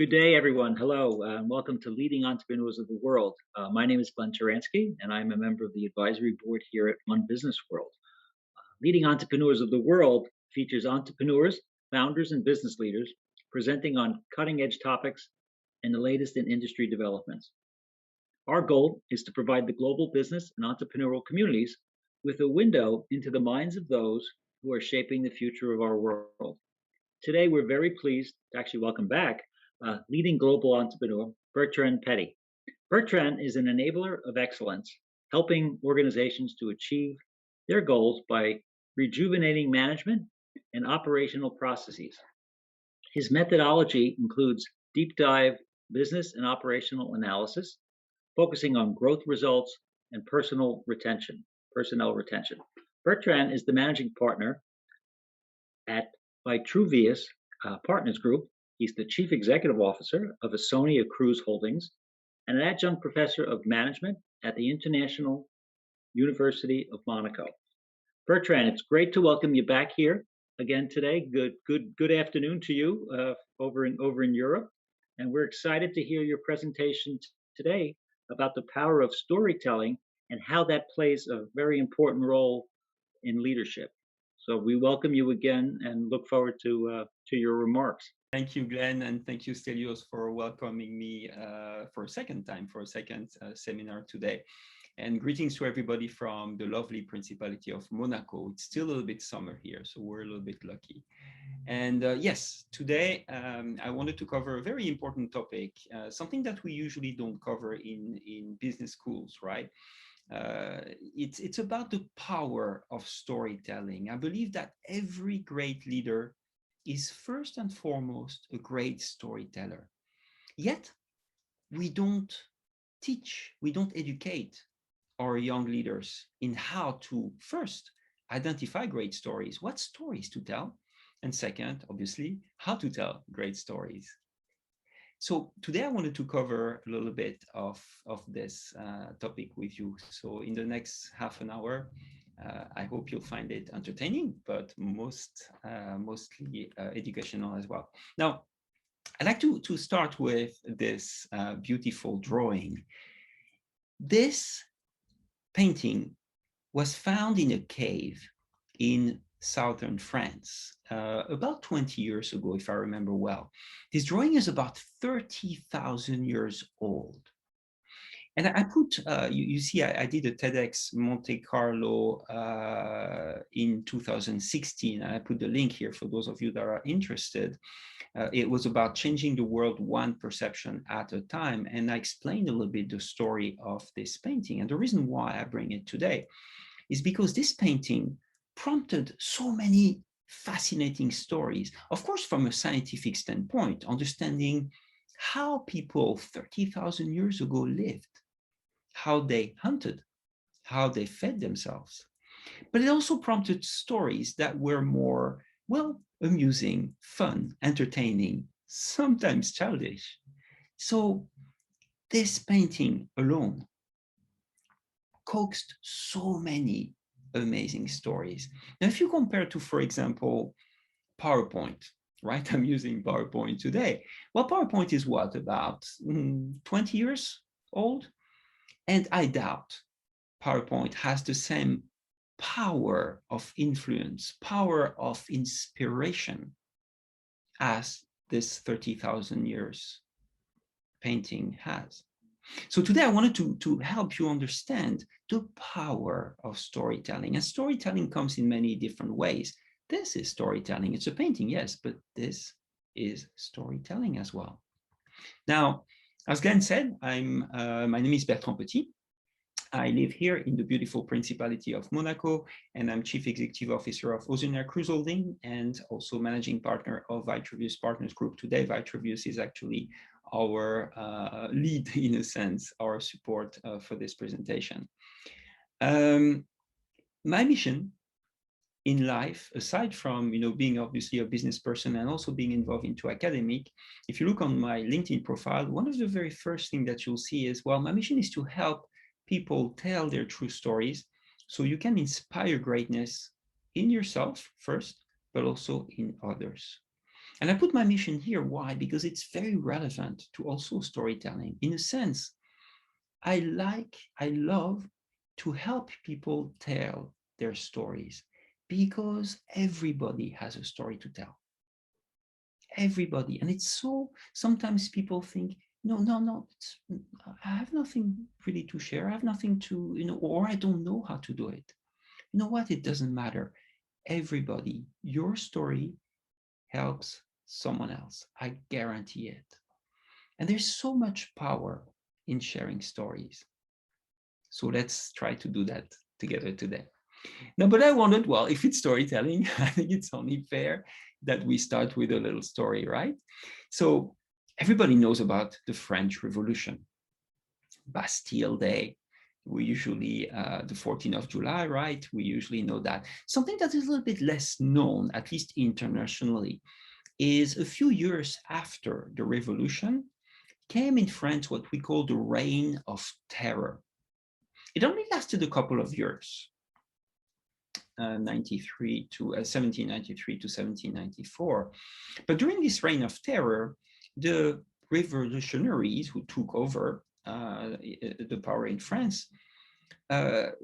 Good day, everyone. Hello, and welcome to Leading Entrepreneurs of the World. My name is Glenn Turansky, and I'm a member of the advisory board here at One Business World. Leading Entrepreneurs of the World features entrepreneurs, founders, and business leaders presenting on cutting edge topics and the latest in industry developments. Our goal is to provide the global business and entrepreneurial communities with a window into the minds of those who are shaping the future of our world. Today, we're very pleased to actually welcome back leading global entrepreneur, Bertrand Petyt. Bertrand is an enabler of excellence, helping organizations to achieve their goals by rejuvenating management and operational processes. His methodology includes deep dive business and operational analysis, focusing on growth results and personnel retention. Bertrand is the managing partner at Vitruvius Partners Group. He's the Chief Executive Officer of Ausonia Cruise Holdings and an Adjunct Professor of Management at the International University of Monaco. Bertrand, it's great to welcome you back here again today. Good afternoon to you over in Europe, and we're excited to hear your presentation today about the power of storytelling and how that plays a very important role in leadership. So we welcome you again and look forward to your remarks. Thank you, Glenn, and thank you, Stelios, for welcoming me for a second seminar today. And greetings to everybody from the lovely Principality of Monaco. It's still a little bit summer here, so we're a little bit lucky. And yes, today I wanted to cover a very important topic, something that we usually don't cover in business schools, right? It's about the power of storytelling. I believe that every great leader is first and foremost a great storyteller. Yet, we don't teach, we don't educate our young leaders in how to first identify great stories, what stories to tell, and second, obviously, how to tell great stories. So today I wanted to cover a little bit of this topic with you. So in the next half an hour, I hope you'll find it entertaining, but mostly educational as well. Now, I'd like to start with this beautiful drawing. This painting was found in a cave in southern France about 20 years ago, if I remember well. This drawing is about 30,000 years old. And I put, you see, I did a TEDx Monte Carlo in 2016. And I put the link here for those of you that are interested. It was about changing the world one perception at a time. And I explained a little bit the story of this painting. And the reason why I bring it today is because this painting prompted so many fascinating stories, of course, from a scientific standpoint, understanding how people 30,000 years ago lived, how they hunted, how they fed themselves. But it also prompted stories that were more, well, amusing, fun, entertaining, sometimes childish. So this painting alone coaxed so many amazing stories. Now, if you compare to, for example, PowerPoint, right? I'm using PowerPoint today. Well, PowerPoint is what, about 20 years old? And I doubt PowerPoint has the same power of influence, power of inspiration as this 30,000 years painting has. So today I wanted to help you understand the power of storytelling. And storytelling comes in many different ways. This is storytelling. It's a painting, yes, but this is storytelling as well. Now, as Glenn said, my name is Bertrand Petyt. I live here in the beautiful Principality of Monaco, and I'm Chief Executive Officer of Ausonia Cruise Holdings and also Managing Partner of Vitruvius Partners Group. Today, Vitruvius is actually our lead, in a sense, our support for this presentation. My mission in life, aside from being obviously a business person and also being involved into academic, if you look on my LinkedIn profile, one of the very first things that you'll see is, well, my mission is to help people tell their true stories so you can inspire greatness in yourself first, but also in others. And I put my mission here. Why? Because it's very relevant to also storytelling. In a sense, I love to help people tell their stories because everybody has a story to tell. Everybody. And it's so, sometimes people think, no, I have nothing really to share. I have nothing to, or I don't know how to do it. You know what? It doesn't matter. Everybody, your story helps someone else. I guarantee it. And there's so much power in sharing stories. So let's try to do that together today. No, but I wondered, well, if it's storytelling, I think it's only fair that we start with a little story, right? So everybody knows about the French Revolution, Bastille Day. We usually, the 14th of July, right? We usually know that. Something that is a little bit less known, at least internationally, is a few years after the revolution, came in France what we call the Reign of Terror. It only lasted a couple of years. 1793 to 1794. But during this reign of terror, the revolutionaries who took over the power in France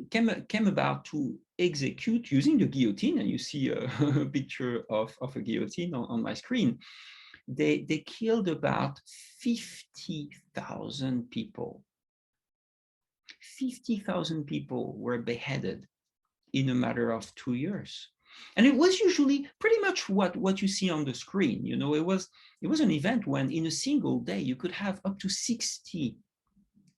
came about to execute using the guillotine, and you see a picture of a guillotine on my screen. They killed about 50,000 people. 50,000 people were beheaded in a matter of 2 years. And it was usually pretty much what you see on the screen. It was an event when in a single day you could have up to 60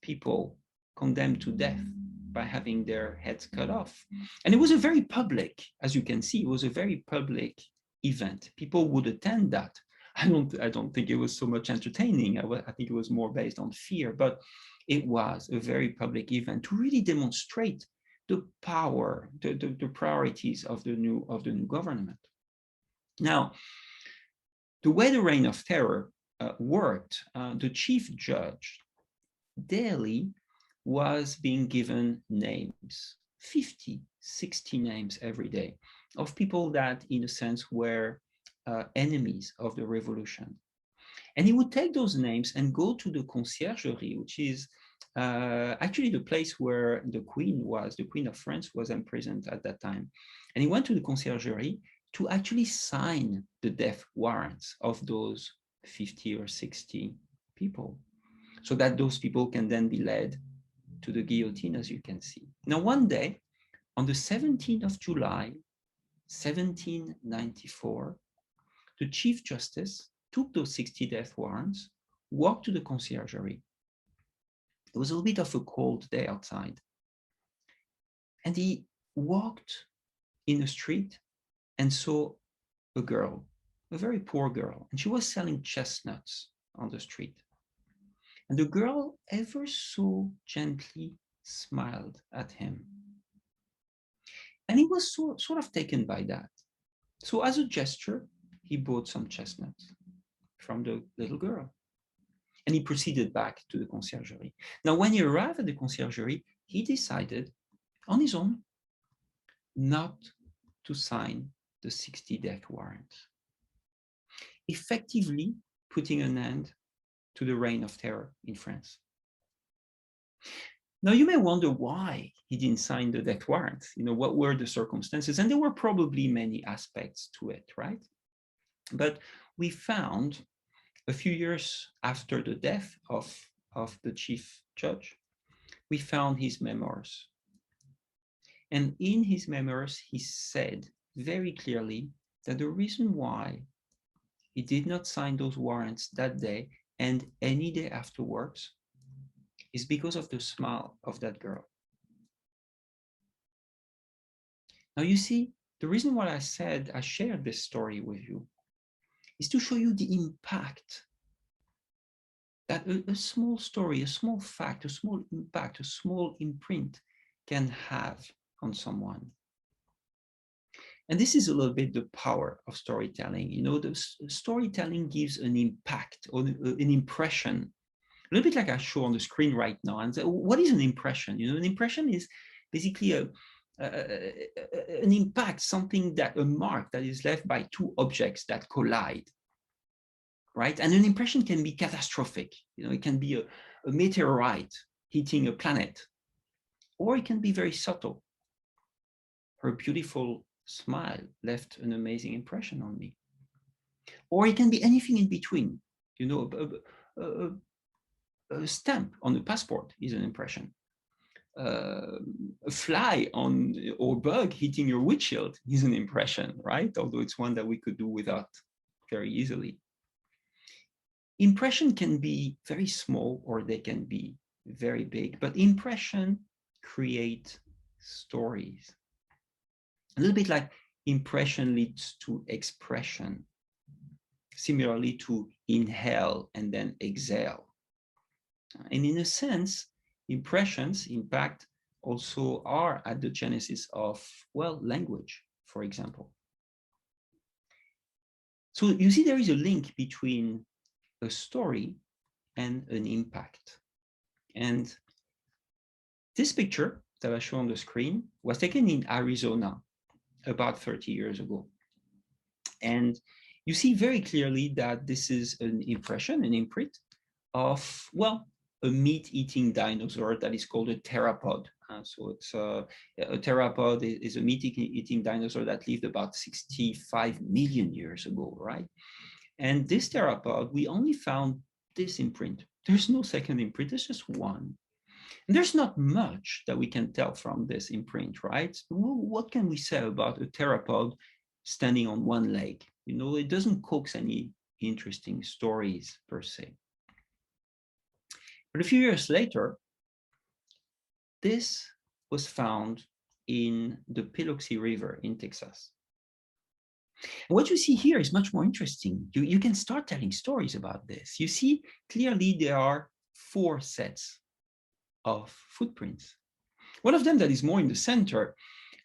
people condemned to death by having their heads cut off. And it was a very public, as you can see, it was a very public event. People would attend that. I don't think it was so much entertaining. I think it was more based on fear, but it was a very public event to really demonstrate the power, the priorities of the new government. Now, the way the Reign of Terror worked, the chief judge daily was being given names, 50, 60 names every day of people that, in a sense, were enemies of the revolution. And he would take those names and go to the conciergerie, which is actually the place where the Queen of France was imprisoned at that time. And he went to the conciergerie to actually sign the death warrants of those 50 or 60 people, so that those people can then be led to the guillotine, as you can see. Now, one day, on the 17th of July, 1794, the Chief Justice took those 60 death warrants, walked to the conciergerie. It was a little bit of a cold day outside. And he walked in the street and saw a girl, a very poor girl, and she was selling chestnuts on the street. And the girl ever so gently smiled at him. And he was sort of taken by that. So as a gesture, he bought some chestnuts from the little girl. And he proceeded back to the conciergerie. Now, when he arrived at the conciergerie, he decided on his own not to sign the 60 death warrants, effectively putting an end to the reign of terror in France. Now, you may wonder why he didn't sign the death warrants. What were the circumstances? And there were probably many aspects to it, right? But we found a few years after the death of the chief judge, we found his memoirs. And in his memoirs, he said very clearly that the reason why he did not sign those warrants that day and any day afterwards is because of the smile of that girl. Now, you see, the reason why I said I shared this story with you is to show you the impact that a small story, a small fact, a small impact, a small imprint can have on someone. And this is a little bit the power of storytelling. The storytelling gives an impact or an impression, a little bit like I show on the screen right now. And so what is an impression? An impression is basically an impact, something a mark that is left by two objects that collide. right? And an impression can be catastrophic. It can be a meteorite hitting a planet, or it can be very subtle. Her beautiful smile left an amazing impression on me. Or it can be anything in between. A stamp on a passport is an impression. A fly or bug hitting your windshield is an impression, right? Although it's one that we could do without very easily. Impression can be very small or they can be very big, but impression create stories. A little bit like impression leads to expression. Similarly to inhale and then exhale. And in a sense, impressions, in fact, also are at the genesis of, well, language, for example. So you see there is a link between a story and an impact. And this picture that I show on the screen was taken in Arizona about 30 years ago. And you see very clearly that this is an impression, an imprint of, well, a meat-eating dinosaur that is called a theropod. So it's a theropod is a meat-eating dinosaur that lived about 65 million years ago, right? And this theropod, we only found this imprint. There's no second imprint, there's just one. And there's not much that we can tell from this imprint, right? What can we say about a theropod standing on one leg? It doesn't coax any interesting stories per se. But a few years later, this was found in the Biloxi River in Texas. And what you see here is much more interesting. You can start telling stories about this. You see, clearly there are 4 sets of footprints. One of them that is more in the center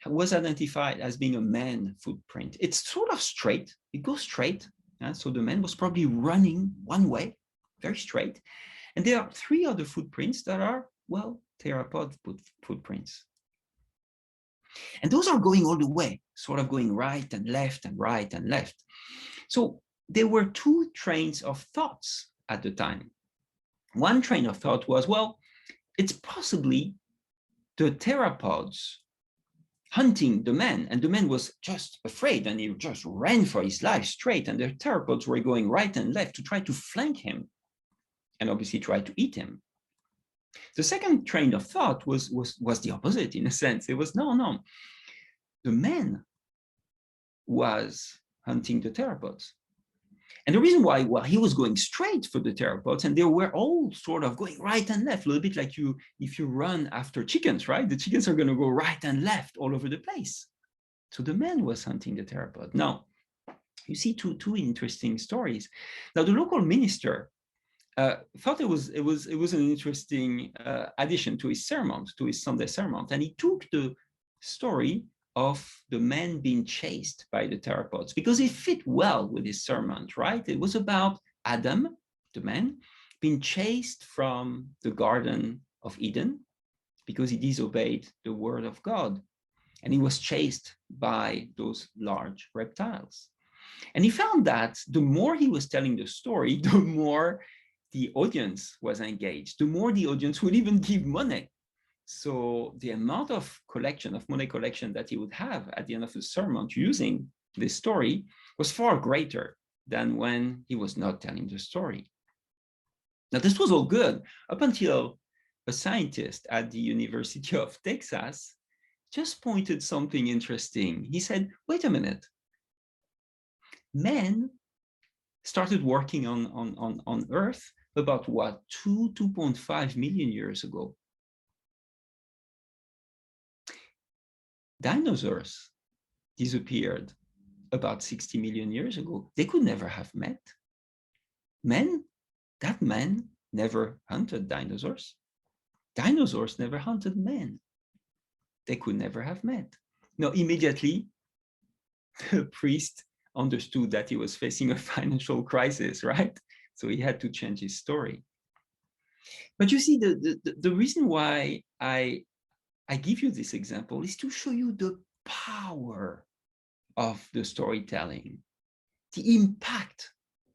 was identified as being a man footprint. It's sort of straight, it goes straight. So the man was probably running one way, very straight. And there are 3 other footprints that are, well, theropod footprints. And those are going all the way, sort of going right and left and right and left. So there were 2 trains of thoughts at the time. One train of thought was, well, it's possibly the theropods hunting the man, and the man was just afraid and he just ran for his life straight, and the theropods were going right and left to try to flank him and obviously try to eat him. The second train of thought was the opposite in a sense. It was, no, the man was hunting the theropods. And the reason why, well, he was going straight for the theropods, and they were all sort of going right and left, a little bit like if you run after chickens, right? The chickens are going to go right and left all over the place. So the man was hunting the theropod. Now, you see two interesting stories. Now, the local minister thought it was an interesting addition to his sermon, to his Sunday sermon, and he took the story of the man being chased by the theropods because it fit well with his sermon, right? It was about Adam, the man, being chased from the Garden of Eden because he disobeyed the word of God, and he was chased by those large reptiles. And he found that the more he was telling the story, the more the audience was engaged, the more the audience would even give money. So the amount of money collection that he would have at the end of the sermon using this story was far greater than when he was not telling the story. Now, this was all good up until a scientist at the University of Texas just pointed something interesting. He said, wait a minute, men started working on Earth about what, 2.5 million years ago. Dinosaurs disappeared about 60 million years ago. They could never have met. That man never hunted dinosaurs. Dinosaurs never hunted men. They could never have met. Now, immediately, the priest understood that he was facing a financial crisis, right? So he had to change his story. But you see, the reason why I give you this example is to show you the power of the storytelling, the impact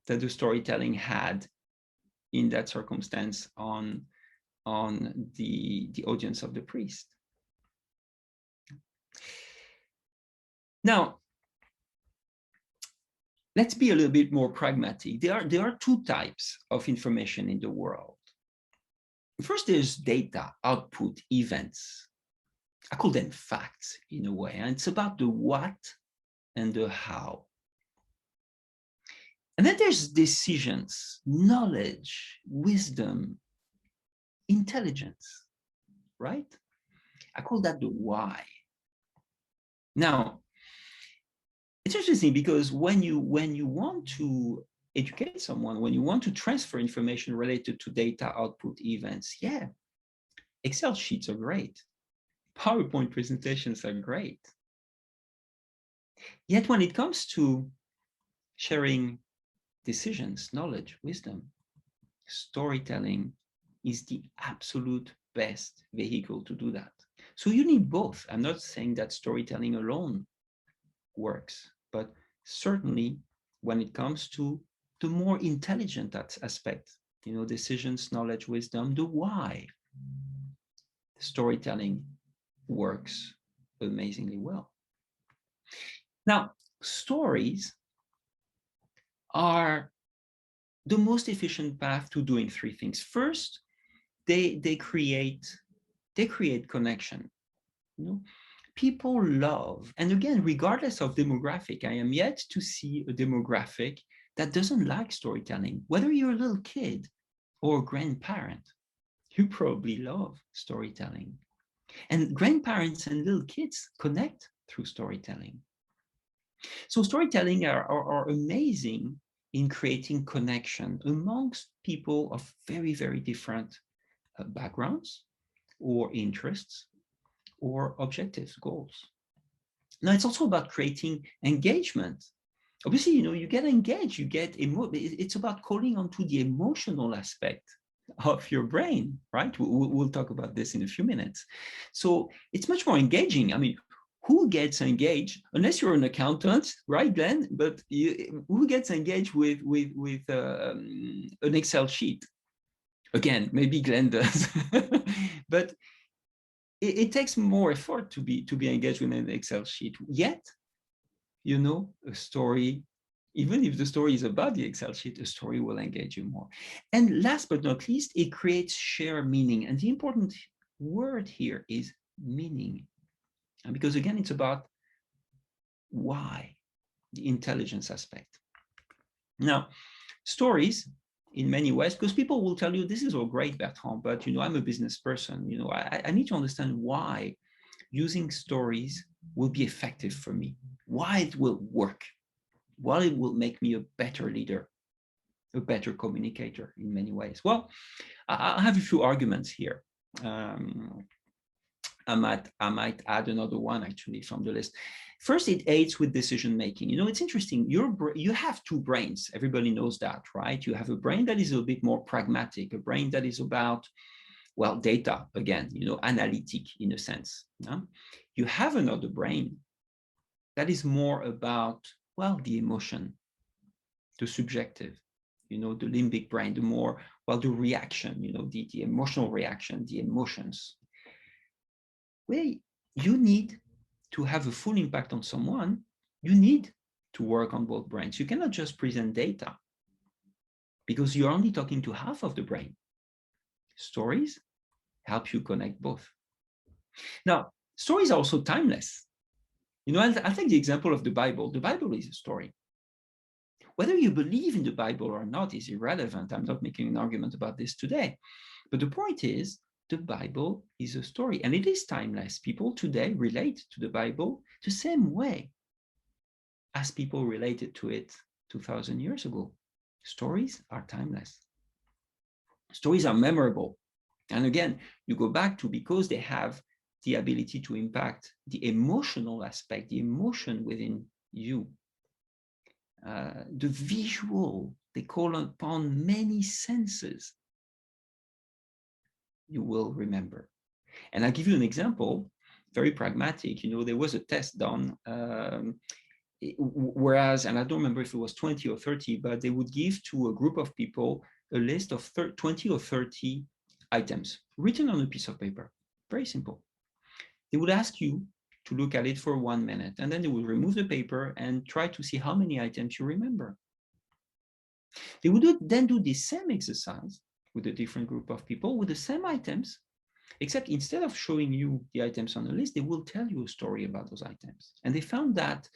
that the storytelling had in that circumstance on the audience of the priest. Now, let's be a little bit more pragmatic. There are two types of information in the world. First, there's data, output, events. I call them facts in a way, and it's about the what and the how. And then there's decisions, knowledge, wisdom, intelligence, right? I call that the why. Now, it's interesting because when you want to educate someone, when you want to transfer information related to data, output, events, yeah, Excel sheets are great. PowerPoint presentations are great. Yet when it comes to sharing decisions, knowledge, wisdom, storytelling is the absolute best vehicle to do that. So you need both. I'm not saying that storytelling alone works, but certainly when it comes to the more intelligent aspect, decisions, knowledge, wisdom, the why, storytelling works amazingly well. Now, stories are the most efficient path to doing three things. First, they create connection. People love, and again, regardless of demographic, I am yet to see a demographic that doesn't like storytelling. Whether you're a little kid or a grandparent, you probably love storytelling. And grandparents and little kids connect through storytelling. So storytelling are amazing in creating connection amongst people of very, very different backgrounds or interests or objectives, goals. Now, it's also about creating engagement. Obviously, you get engaged, it's about calling onto the emotional aspect of your brain, right? We'll talk about this in a few minutes. So it's much more engaging. I mean, who gets engaged, unless you're an accountant, right, Glenn? But who gets engaged with an Excel sheet? Again, maybe Glenn does, but it takes more effort to be engaged with an Excel sheet. Yet, a story, even if the story is about the Excel sheet, a story will engage you more. And last but not least, it creates shared meaning. And the important word here is meaning. And because again, it's about why, the intelligence aspect. Now, stories, in many ways, because people will tell you, this is all great, Bertrand, but I'm a business person. I need to understand why using stories will be effective for me, why it will work, why it will make me a better leader, a better communicator in many ways. Well, I have a few arguments here. I might add another one actually from the list. First, it aids with decision making. It's interesting. You have two brains. Everybody knows that, right? You have a brain that is a bit more pragmatic, a brain that is about, well, data, again, analytic in a sense. You have another brain that is more about, well, the emotion, the subjective, the limbic brain, the more, well, the reaction, the emotional reaction, the emotions. Well, you need to have a full impact on someone, you need to work on both brains. You cannot just present data because you're only talking to half of the brain. Stories help you connect both. Now, stories are also timeless. I'll take the example of the Bible. The Bible is a story. Whether you believe in the Bible or not is irrelevant. I'm not making an argument about this today. But the point is, the Bible is a story, and it is timeless. People today relate to the Bible the same way as people related to it 2,000 years ago. Stories are timeless. Stories are memorable. And again, you go back to because they have the ability to impact the emotional aspect, the emotion within you. The visual, they call upon many senses. You will remember. And I'll give you an example, very pragmatic. There was a test done whereas, and I don't remember if it was 20 or 30, but they would give to a group of people a list of 20 or 30 items written on a piece of paper. Very simple. They would ask you to look at it for 1 minute, and then they would remove the paper and try to see how many items you remember. They would then do the same exercise with a different group of people with the same items, except instead of showing you the items on the list, they will tell you a story about those items. And they found that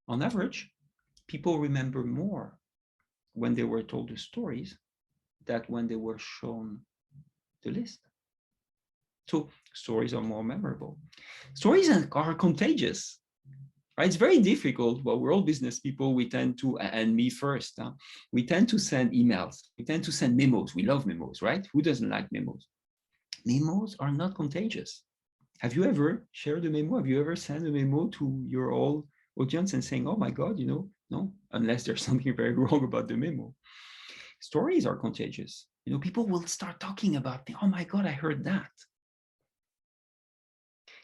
on average, people remember more when they were told the stories than when they were shown the list. So stories are more memorable. Stories are contagious, right? It's very difficult. Well, we're all business people. We tend to, and me first, we tend to send emails. We tend to send memos. We love memos, right? Who doesn't like memos? Memos are not contagious. Have you ever shared a memo? Have you ever sent a memo to your whole audience and saying, oh my God, you know, no, unless there's something very wrong about the memo. Stories are contagious. You know, people will start talking about, oh my God, I heard that.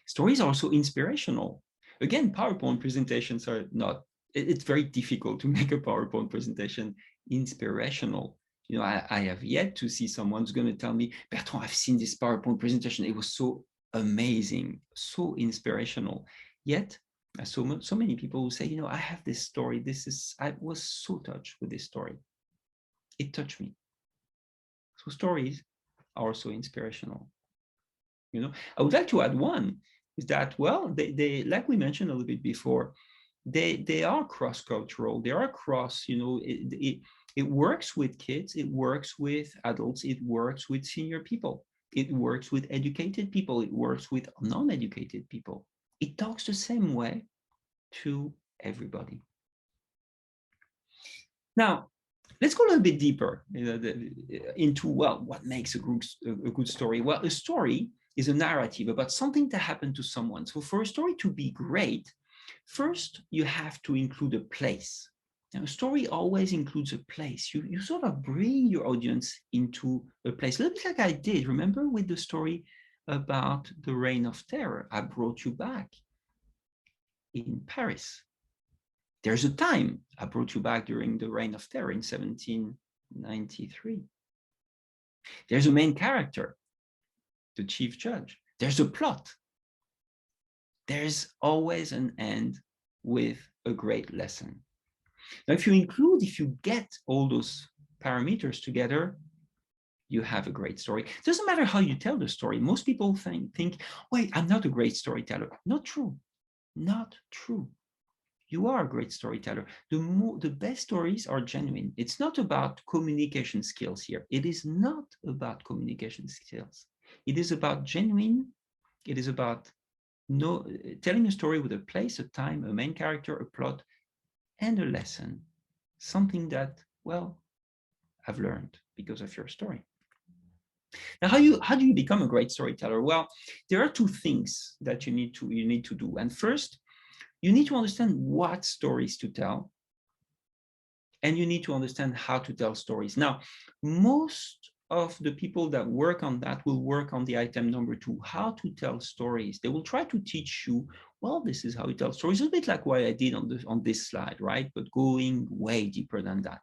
Stories are also inspirational. Again, PowerPoint presentations are not, it's very difficult to make a PowerPoint presentation inspirational. You know, I have yet to see someone who's going to tell me, Bertrand, I've seen this PowerPoint presentation. It was so amazing, so inspirational. Yet, so many people who say, you know, I have this story. I was so touched with this story. It touched me. So stories are also inspirational. You know, I would like to add one is that, well, they like we mentioned a little bit before, they are cross-cultural. They are cross, you know, it works with kids, it works with adults, it works with senior people, it works with educated people, it works with non-educated people. It talks the same way to everybody. Now, let's go a little bit deeper into, well, what makes a good story? Well, a story is a narrative about something that happened to someone. So for a story to be great, first, you have to include a place. Now, a story always includes a place. You sort of bring your audience into a place, a little bit like I did, remember, with the story about the Reign of Terror. I brought you back in Paris. There's a time I brought you back during the Reign of Terror in 1793. There's a main character, the chief judge. There's a plot. There's always an end with a great lesson. Now, if you get all those parameters together, you have a great story. It doesn't matter how you tell the story. Most people think, wait, I'm not a great storyteller. Not true. Not true. You are a great storyteller. The best stories are genuine. It's not about communication skills here. It is not about communication skills. It is about genuine. It is about telling a story with a place, a time, a main character, a plot, and a lesson. Something that, well, I've learned because of your story. Now, how do you become a great storyteller? Well, there are two things that you need to do. And first, you need to understand what stories to tell, and you need to understand how to tell stories. Now, most of the people that work on that will work on the item number 2, how to tell stories. They will try to teach you, well, this is how you tell stories, a bit like what I did on this slide, right? But going way deeper than that.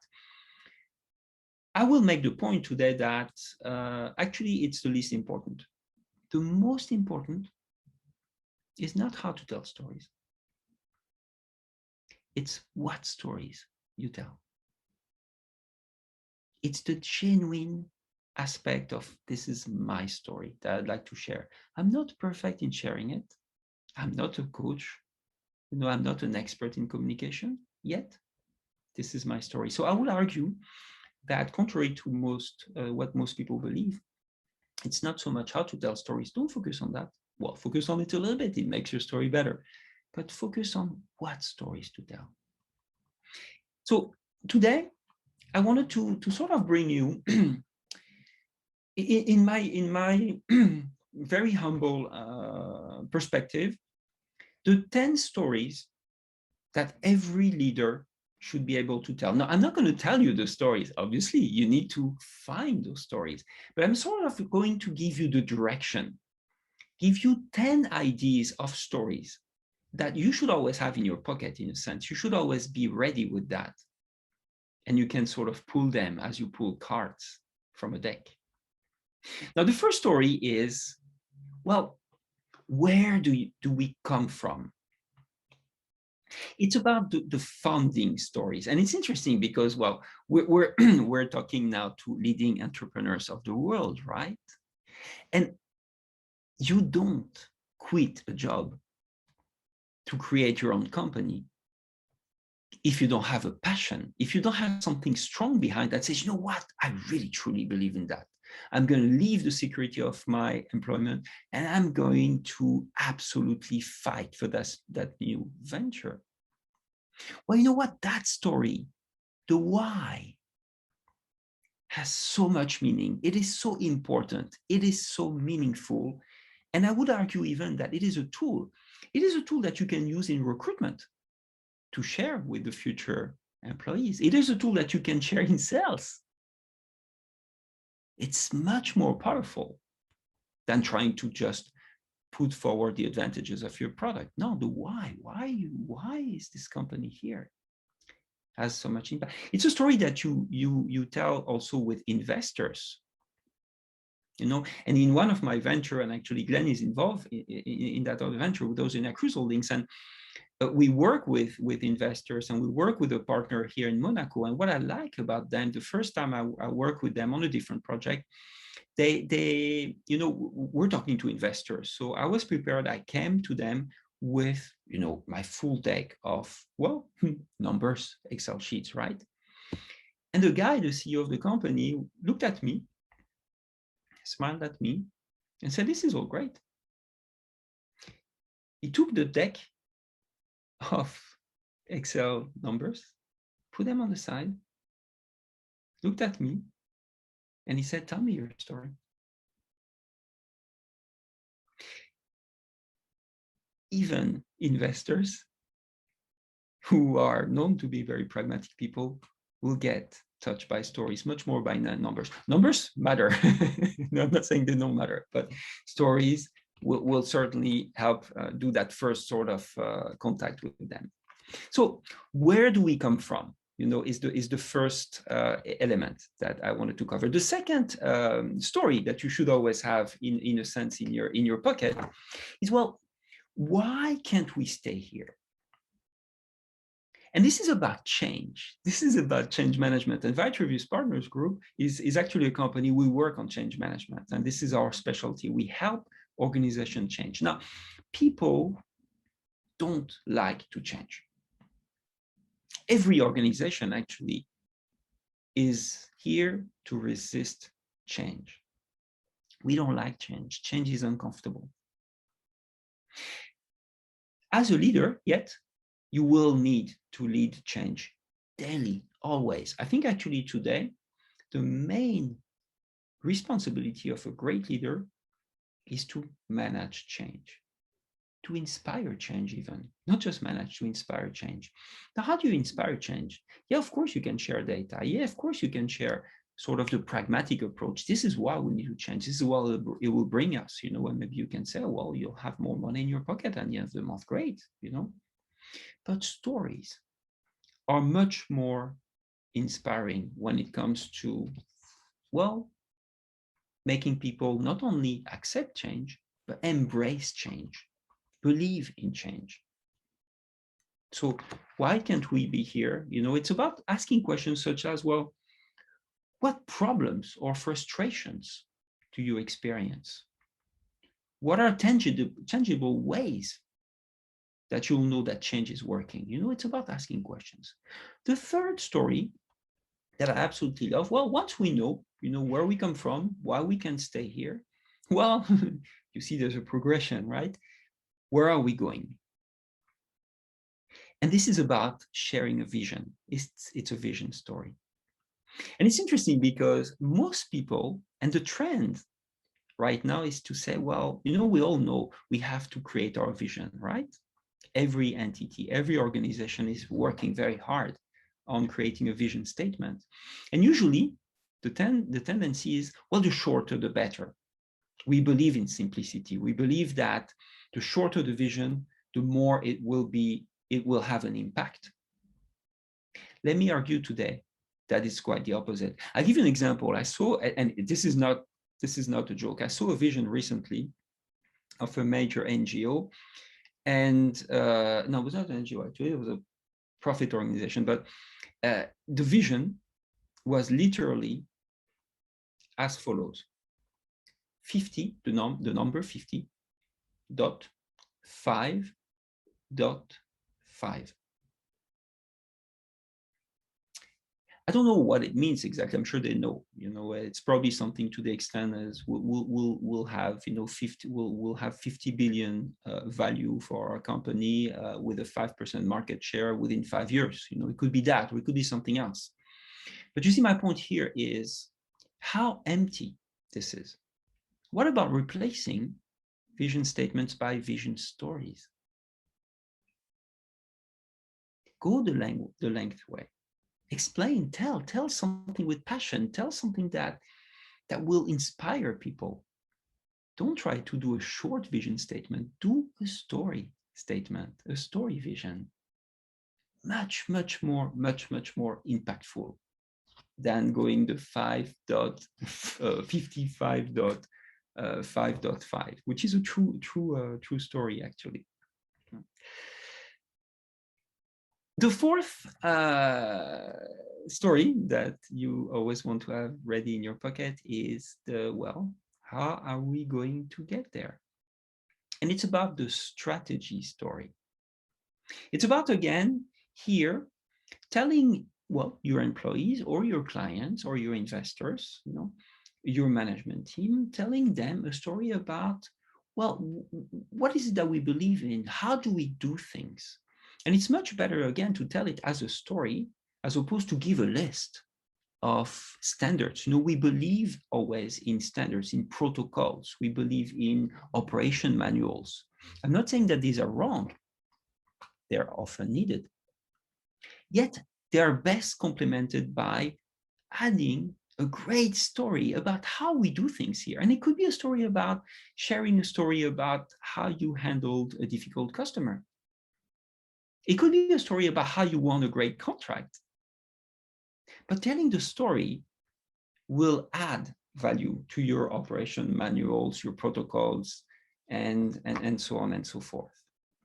I will make the point today that actually it's the least important. The most important is not how to tell stories. It's what stories you tell. It's the genuine aspect of this is my story that I'd like to share. I'm not perfect in sharing it. I'm not a coach. You know, I'm not an expert in communication yet. This is my story. So I would argue that contrary to what most people believe, it's not so much how to tell stories. Don't focus on that. Well, focus on it a little bit. It makes your story better. But focus on what stories to tell. So today, I wanted to sort of bring you in my very humble perspective, the 10 stories that every leader should be able to tell. Now, I'm not going to tell you the stories. Obviously, you need to find those stories. But I'm sort of going to give you the direction, give you 10 ideas of stories that you should always have in your pocket, in a sense. You should always be ready with that. And you can sort of pull them as you pull cards from a deck. Now, the first story is, well, where do we come from? It's about the founding stories. And it's interesting because, well, we're talking now to leading entrepreneurs of the world, right? And you don't quit a job to create your own company if you don't have a passion, if you don't have something strong behind that says, you know what, I really truly believe in that. I'm going to leave the security of my employment and I'm going to absolutely fight for that new venture. Well, you know what, that story, the why, has so much meaning. It is so important. It is so meaningful. And I would argue even that it is a tool. It is a tool that you can use in recruitment to share with the future employees. It is a tool that you can share in sales. It's much more powerful than trying to just put forward the advantages of your product. No, the why. Why is this company here? Has so much impact. It's a story that you tell also with investors. You know, and in one of my venture, and actually Glenn is involved in that other venture with those in Cruise Holdings, and we work with investors and we work with a partner here in Monaco. And what I like about them, the first time I work with them on a different project, they you know, we're talking to investors. So I was prepared. I came to them with, you know, my full deck of, well, numbers, Excel sheets, right? And the guy, the CEO of the company, looked at me, smiled at me, and said, "This is all great." He took the deck of Excel numbers, put them on the side, looked at me, and he said, "Tell me your story." Even investors who are known to be very pragmatic people will get touched by stories much more by numbers. Numbers matter. No, I'm not saying they don't matter, but stories will certainly help do that first sort of contact with them. So where do we come from? You know, is the first element that I wanted to cover. The second story that you should always have, in a sense, in your pocket is, well, why can't we stay here? And this is about change. This is about change management. And Vitruvius Partners Group is actually a company. We work on change management, and this is our specialty. We help organizations change. Now, people don't like to change. Every organization actually is here to resist change. We don't like change. Change is uncomfortable. As a leader, yet, you will need to lead change daily, always. I think actually today, the main responsibility of a great leader is to manage change, to inspire change even, not just manage, to inspire change. Now, how do you inspire change? Yeah, of course you can share data. Yeah, of course you can share sort of the pragmatic approach. This is why we need to change. This is what it will bring us, you know, and maybe you can say, well, you'll have more money in your pocket at the end of the month. Great, you know. But stories are much more inspiring when it comes to, well, making people not only accept change, but embrace change, believe in change. So why can't we be here? You know, it's about asking questions such as, well, what problems or frustrations do you experience? What are tangible ways that you'll know that change is working? You know, it's about asking questions. The third story that I absolutely love, well, once we know, you know, where we come from, why we can stay here, well, you see there's a progression, right? Where are we going? And this is about sharing a vision. It's a vision story. And it's interesting because most people, and the trend right now is to say, well, you know, we all know we have to create our vision, right? Every entity, every organization is working very hard on creating a vision statement. And usually the tendency is, well, the shorter, the better. We believe in simplicity. We believe that the shorter the vision, the more it will have an impact. Let me argue today that it's quite the opposite. I'll give you an example. I saw, and this is not a joke. I saw a vision recently of a major NGO, and no, it was not an NGO actually. It was a profit organization, but the vision was literally as follows: 50, the number 50.5.5. I don't know what it means exactly. I'm sure they know. It's probably something to the extent as we'll have 50 billion value for our company with a 5% market share within 5 years. It could be that, or it could be something else. But you see, my point here is how empty this is. What about replacing vision statements by vision stories? Go the length way. Explain, tell something with passion, tell something that will inspire people. Don't try to do a short vision statement, do a story statement, a story vision. Much more impactful than going the 55.5.5, which is a true story actually. The fourth story that you always want to have ready in your pocket is how are we going to get there? And it's about the strategy story. It's about, again, here, telling, your employees or your clients or your investors, your management team, telling them a story about, what is it that we believe in? How do we do things? And it's much better, again, to tell it as a story, as opposed to give a list of standards. We believe always in standards, in protocols. We believe in operation manuals. I'm not saying that these are wrong. They're often needed. Yet, they are best complemented by adding a great story about how we do things here. And it could be a story about sharing a story about how you handled a difficult customer. It could be a story about how you won a great contract. But telling the story will add value to your operation manuals, your protocols, and so on and so forth.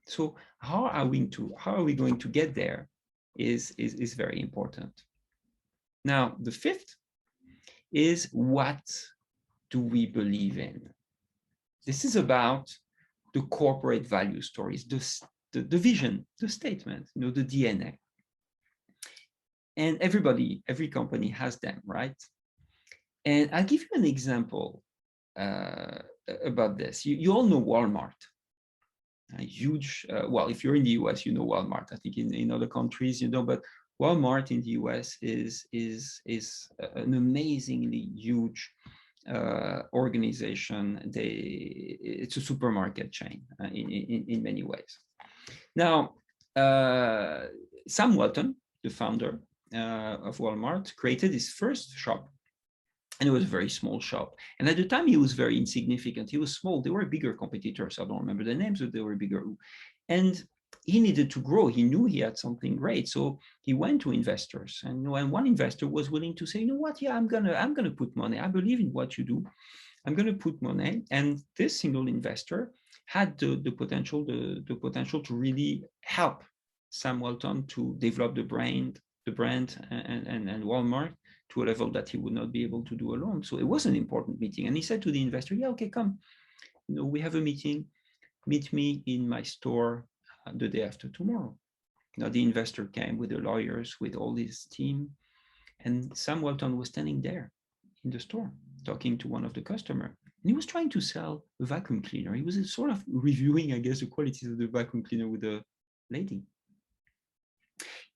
So how are we going to get there is very important. Now, the fifth is, what do we believe in? This is about the corporate value stories, the vision, the statement, the DNA. And every company has them, right? And I'll give you an example about this. You all know Walmart. A huge, if you're in the US, you know Walmart. I think in other countries, but Walmart in the US is an amazingly huge organization. It's a supermarket chain in many ways. Now, Sam Walton, the founder of Walmart, created his first shop. And it was a very small shop. And at the time, he was very insignificant. He was small. They were bigger competitors. I don't remember the names, but they were bigger. And he needed to grow. He knew he had something great. So he went to investors. And one investor was willing to say, you know what? Yeah, I'm gonna put money. I believe in what you do. I'm gonna put money. And this single investor had the potential to really help Sam Walton to develop the brand and Walmart to a level that he would not be able to do alone. So it was an important meeting. And he said to the investor, yeah, okay, come. We have a meeting. Meet me in my store the day after tomorrow. Now, the investor came with the lawyers, with all his team. And Sam Walton was standing there in the store, talking to one of the customers. And he was trying to sell a vacuum cleaner. He was sort of reviewing, I guess, the qualities of the vacuum cleaner with the lady.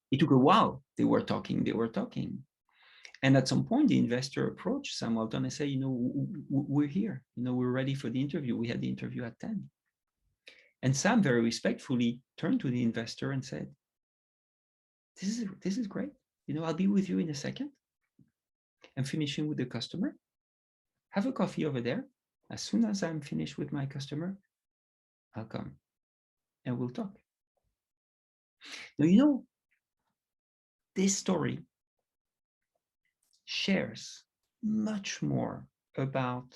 It took a while. They were talking. And at some point, the investor approached Sam Walton and said, we're here. We're ready for the interview. We had the interview at 10. And Sam very respectfully turned to the investor and said, this is great. I'll be with you in a second. I'm finishing with the customer. Have a coffee over there. As soon as I'm finished with my customer, I'll come. and we'll talk. Now, you know, this story shares much more about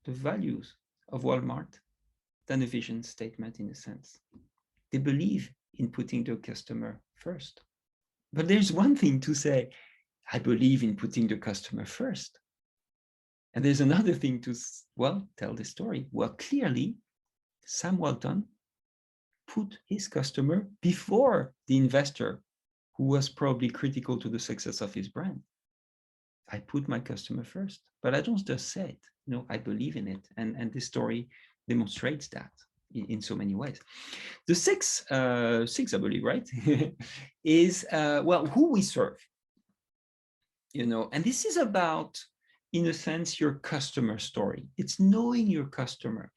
the values of Walmart than a vision statement in a sense. They believe in putting the customer first. But there's one thing to say, I believe in putting the customer first. And there's another thing to, well, tell the story. Well, clearly, Sam Walton put his customer before the investor who was probably critical to the success of his brand. I put my customer first, but I don't just say it, you know, I believe in it. And this story demonstrates that in so many ways. The six, I believe, right, is, well, who we serve, you know, and this is about, in a sense, your customer story. It's knowing your customer.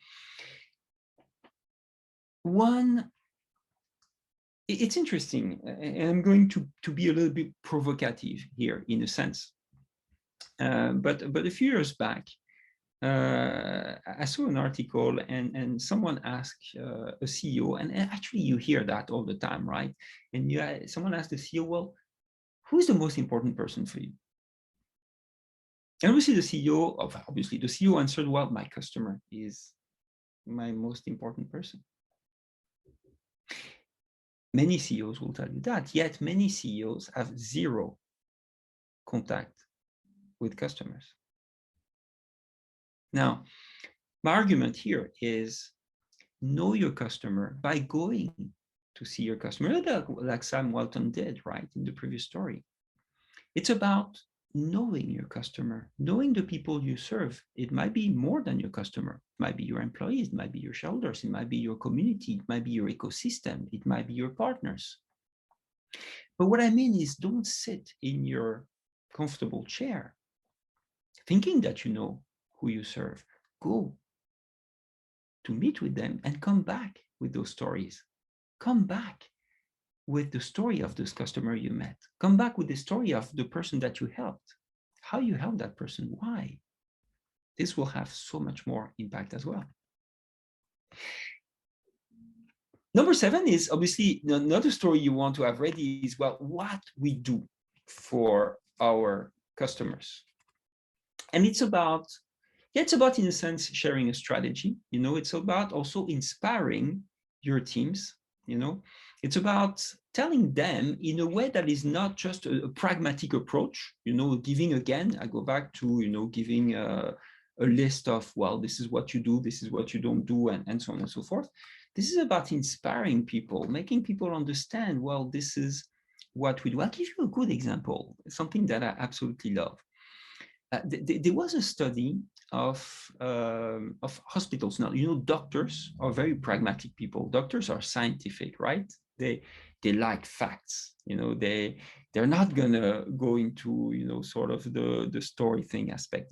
One, it's interesting, and I'm going to be a little bit provocative here in a sense. But a few years back, I saw an article and someone asked a CEO, and actually you hear that all the time, right? And someone asked the CEO, well, who's the most important person for you? And obviously the CEO answered, well, my customer is my most important person. Many CEOs will tell you that, yet many CEOs have zero contact with customers. Now, my argument here is know your customer by going to see your customer, like Sam Walton did, right, in the previous story. It's about knowing your customer, knowing the people you serve. It might be more than your customer. It might be your employees, it might be your shareholders, it might be your community, it might be your ecosystem, it might be your partners. But what I mean is don't sit in your comfortable chair thinking that you know who you serve. Go to meet with them and come back with those stories. Come back with the story of this customer you met. Come back with the story of the person that you helped, how you helped that person, why. This will have so much more impact as well. Number 7 is obviously another story you want to have ready is, well, what we do for our customers. And it's about, in a sense, sharing a strategy. You know, it's about also inspiring your teams. You know, it's about telling them in a way that is not just a pragmatic approach, you know, giving, again, I go back to, you know, giving a list of, well, this is what you do, this is what you don't do, and so on and so forth. This is about inspiring people, making people understand, well, this is what we do. I'll give you a good example, something that I absolutely love. There was a study of hospitals. Now, you know, doctors are very pragmatic people. Doctors are scientific, right? They like facts. You know, they're not gonna go into, you know, sort of the story thing aspect.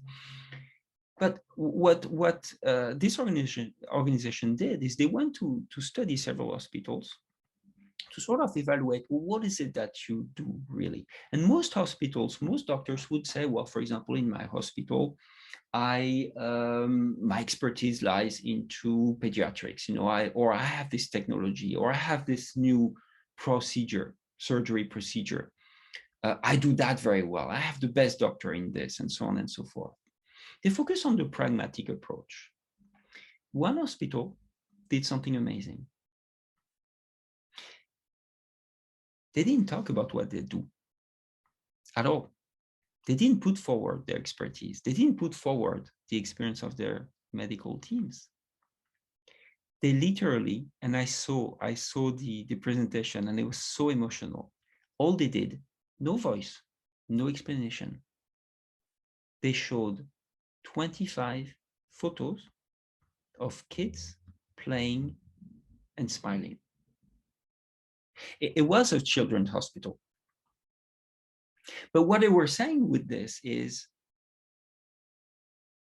But what this organization did is they went to study several hospitals to sort of evaluate, well, what is it that you do really? And most hospitals, most doctors would say, well, for example, in my hospital, my expertise lies into pediatrics, you know, I have this technology, or I have this new surgery procedure. I do that very well. I have the best doctor in this, and so on and so forth. They focus on the pragmatic approach. One hospital did something amazing. They didn't talk about what they do at all. They didn't put forward their expertise. They didn't put forward the experience of their medical teams. They literally, and I saw the presentation, and it was so emotional. All they did, no voice, no explanation. They showed 25 photos of kids playing and smiling. It was a children's hospital. But what they were saying with this is,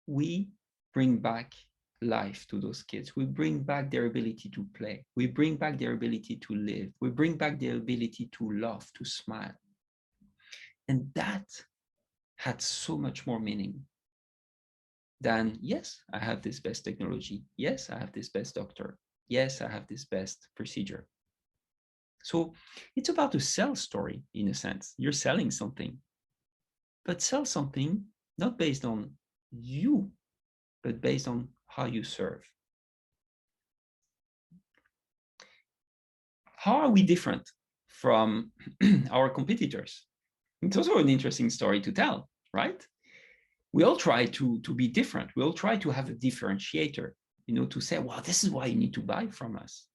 we bring back life to those kids. We bring back their ability to play. We bring back their ability to live. We bring back their ability to laugh, to smile. And that had so much more meaning than, yes, I have this best technology. Yes, I have this best doctor. Yes, I have this best procedure. So it's about a sales story in a sense. You're selling something, but sell something not based on you, but based on how you serve. How are we different from our competitors? It's also an interesting story to tell, right? We all try to be different. We all try to have a differentiator, to say, well, this is why you need to buy from us.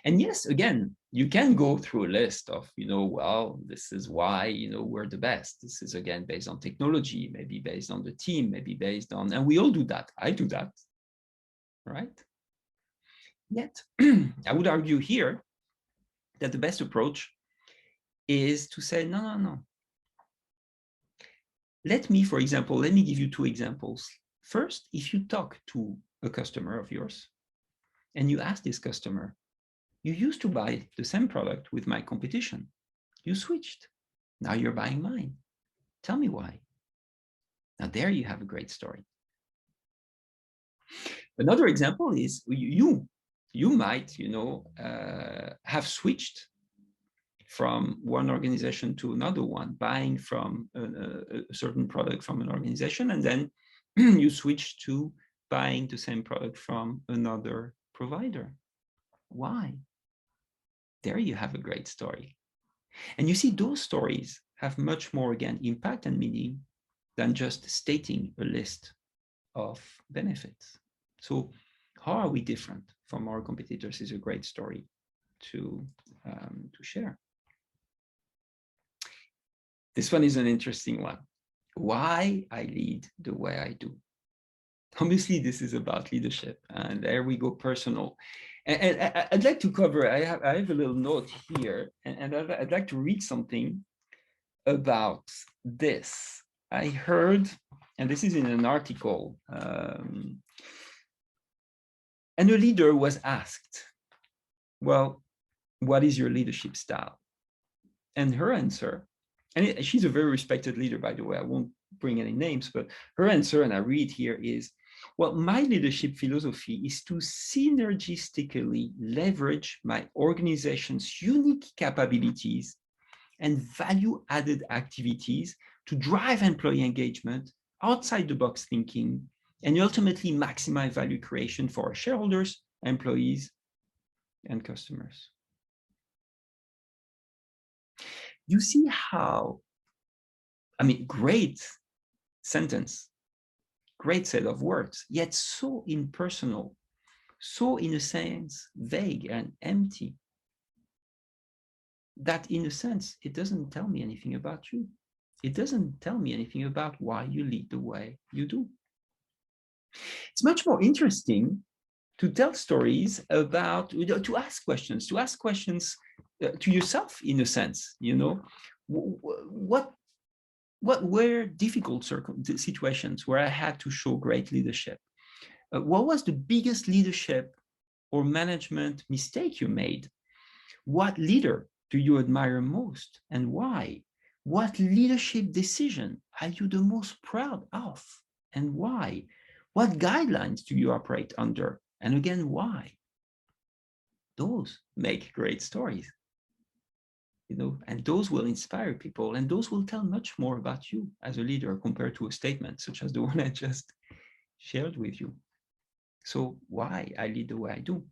And yes, again, you can go through a list of, well, this is why, we're the best. This is, again, based on technology, maybe based on the team, maybe based on, and we all do that. I do that, right? Yet, I would argue here that the best approach is to say, no, no, no. Let me give you two examples. First, if you talk to a customer of yours and you ask this customer, you used to buy the same product with my competition. You switched. Now you're buying mine. Tell me why. Now there you have a great story. Another example is you might, have switched from one organization to another one, buying from a certain product from an organization, and then you switch to buying the same product from another provider. Why? There you have a great story. And you see, those stories have much more, again, impact and meaning than just stating a list of benefits. So how are we different from our competitors is a great story to share. This one is an interesting one. Why I lead the way I do. Obviously, this is about leadership, and there we go, personal. And I'd like to cover, I have a little note here, and I'd like to read something about this. I heard, and this is in an article, and a leader was asked, well, what is your leadership style? And her answer, and she's a very respected leader, by the way, I won't bring any names, but her answer, and I read here, is, well, my leadership philosophy is to synergistically leverage my organization's unique capabilities and value-added activities to drive employee engagement, outside-the-box thinking, and ultimately maximize value creation for our shareholders, employees, and customers. You see how, great sentence, great set of words, yet so impersonal, so in a sense vague and empty, that in a sense, it doesn't tell me anything about you. It doesn't tell me anything about why you lead the way you do. It's much more interesting to tell stories about, to ask questions to yourself, in a sense, what were difficult situations where I had to show great leadership? What was the biggest leadership or management mistake you made? What leader do you admire most and why? What leadership decision are you the most proud of and why? What guidelines do you operate under? And again, why? Those make great stories, and those will inspire people, and those will tell much more about you as a leader compared to a statement such as the one I just shared with you. So why I lead the way I do.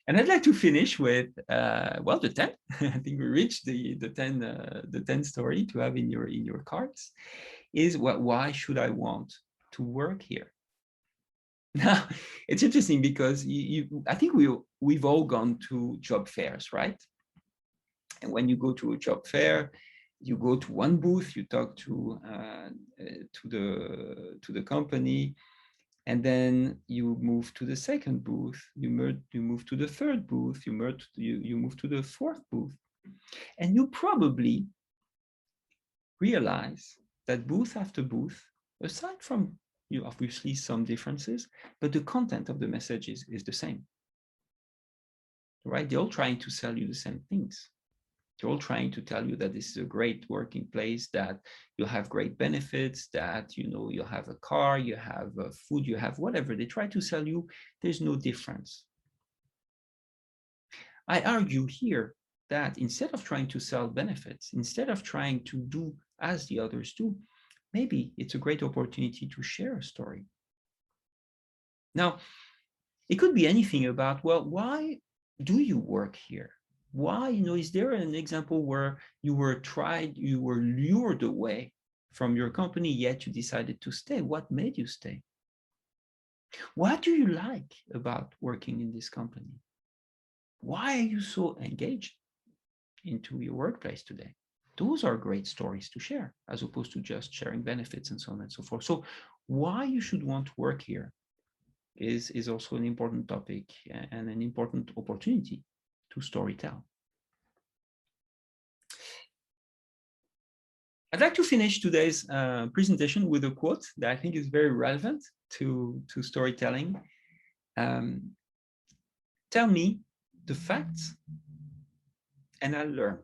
And I'd like to finish with, the 10. I think we reached the 10 story to have in your cards, is why should I want to work here? Now, it's interesting because I think we've all gone to job fairs, right? And when you go to a job fair, you go to one booth, you talk to the company, and then you move to the second booth, you move to the third booth, you move to the fourth booth, and you probably realize that booth after booth, aside from obviously some differences, but the content of the message is the same, right? They're all trying to sell you the same things. They're all trying to tell you that this is a great working place, that you'll have great benefits, that you'll have a car, you have food, you have whatever. They try to sell you. There's no difference. I argue here that instead of trying to sell benefits, instead of trying to do as the others do, maybe it's a great opportunity to share a story. Now, it could be anything about, well, why do you work here? Why, is there an example where you were lured away from your company, yet you decided to stay? What made you stay? What do you like about working in this company? Why are you so engaged into your workplace today? Those are great stories to share, as opposed to just sharing benefits and so on and so forth. So why you should want to work here is also an important topic and an important opportunity to storytell. I'd like to finish today's presentation with a quote that I think is very relevant to storytelling. Tell me the facts and I'll learn.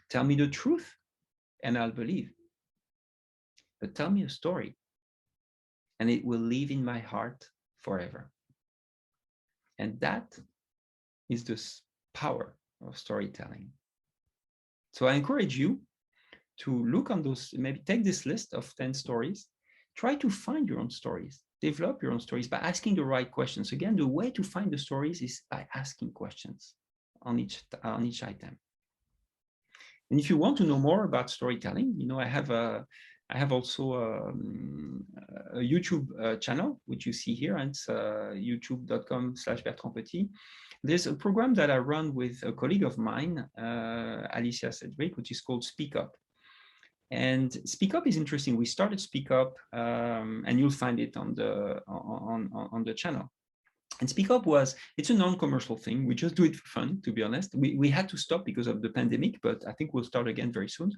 Tell me the truth and I'll believe. But tell me a story and it will live in my heart forever. And that is the power of storytelling. So I encourage you to look on those, maybe take this list of 10 stories, try to find your own stories, develop your own stories by asking the right questions. Again, the way to find the stories is by asking questions on each item. And if you want to know more about storytelling, I have also a YouTube channel, which you see here, and it's youtube.com/Bertrand Petyt. There's a program that I run with a colleague of mine, Alicia Cedric, which is called Speak Up. And Speak Up is interesting. We started Speak Up, and you'll find it on the channel. And Speak Up it's a non-commercial thing. We just do it for fun, to be honest. We had to stop because of the pandemic, but I think we'll start again very soon.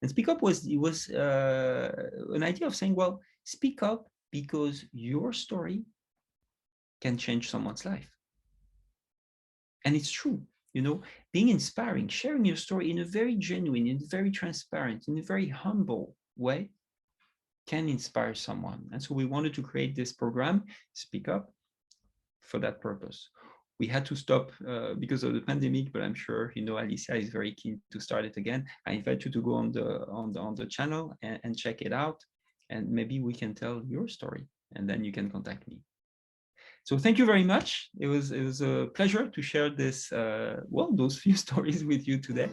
And Speak Up was an idea of saying, well, speak up because your story can change someone's life. And it's true, being inspiring, sharing your story in a very genuine, in a very transparent, in a very humble way can inspire someone. And so we wanted to create this program, Speak Up, for that purpose. We had to stop because of the pandemic, but I'm sure Alicia is very keen to start it again. I invite you to go on the channel and check it out, and maybe we can tell your story, and then you can contact me. So thank you very much. It was a pleasure to share this those few stories with you today.